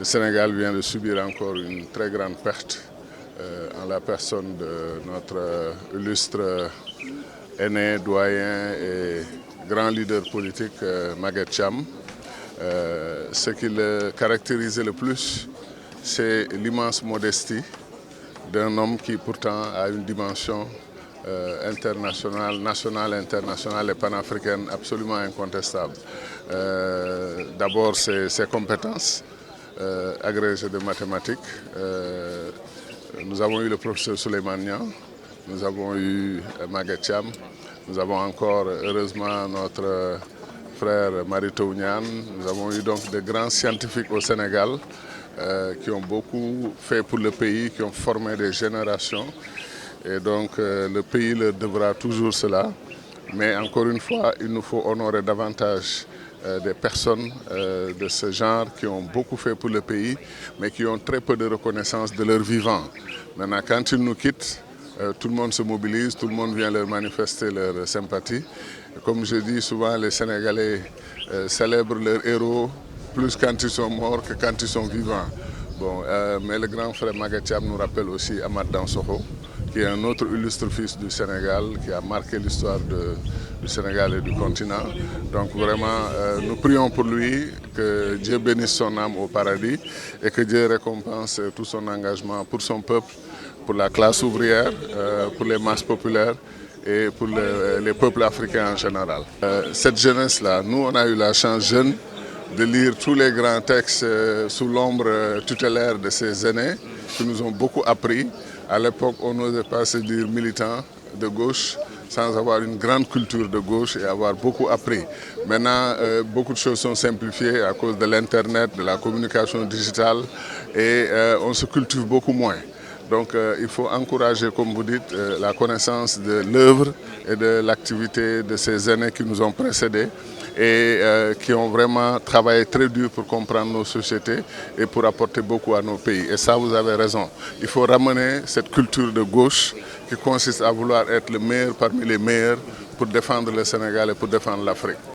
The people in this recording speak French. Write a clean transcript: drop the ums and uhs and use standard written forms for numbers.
Sénégal vient de subir encore une très grande perte en la personne de notre illustre aîné, doyen et grand leader politique Maguette Thiam. Ce qui le caractérisait le plus, c'est l'immense modestie d'un homme qui pourtant a une dimension internationale, nationale, internationale et panafricaine absolument incontestable. D'abord ses compétences, agrégé de mathématiques. Nous avons eu le professeur Souleymane Niang, nous avons eu Maguette Thiam, nous avons encore heureusement notre frère Mary Teuw Niane. Nous avons eu donc de grands scientifiques au Sénégal qui ont beaucoup fait pour le pays, qui ont formé des générations. Et donc le pays leur devra toujours cela. Mais encore une fois, il nous faut honorer davantage des personnes de ce genre qui ont beaucoup fait pour le pays, mais qui ont très peu de reconnaissance de leur vivant. Maintenant, quand ils nous quittent, tout le monde se mobilise, tout le monde vient leur manifester leur sympathie. Comme je dis souvent, les Sénégalais célèbrent leurs héros plus quand ils sont morts que quand ils sont vivants. Bon, mais le grand frère Maguette Thiam nous rappelle aussi Amath Dansokho, qui est un autre illustre fils du Sénégal, qui a marqué l'histoire du Sénégal et du continent. Donc vraiment, nous prions pour lui, que Dieu bénisse son âme au paradis et que Dieu récompense tout son engagement pour son peuple, pour la classe ouvrière, pour les masses populaires et pour les peuples africains en général. Cette jeunesse-là, nous on a eu la chance jeune de lire tous les grands textes sous l'ombre tutélaire de ces aînés qui nous ont beaucoup appris. À l'époque, on n'osait pas se dire militant de gauche sans avoir une grande culture de gauche et avoir beaucoup appris. Maintenant, beaucoup de choses sont simplifiées à cause de l'Internet, de la communication digitale et on se cultive beaucoup moins. Donc il faut encourager, comme vous dites, la connaissance de l'œuvre et de l'activité de ces aînés qui nous ont précédés et qui ont vraiment travaillé très dur pour comprendre nos sociétés et pour apporter beaucoup à nos pays. Et ça, vous avez raison. Il faut ramener cette culture de gauche qui consiste à vouloir être le meilleur parmi les meilleurs pour défendre le Sénégal et pour défendre l'Afrique.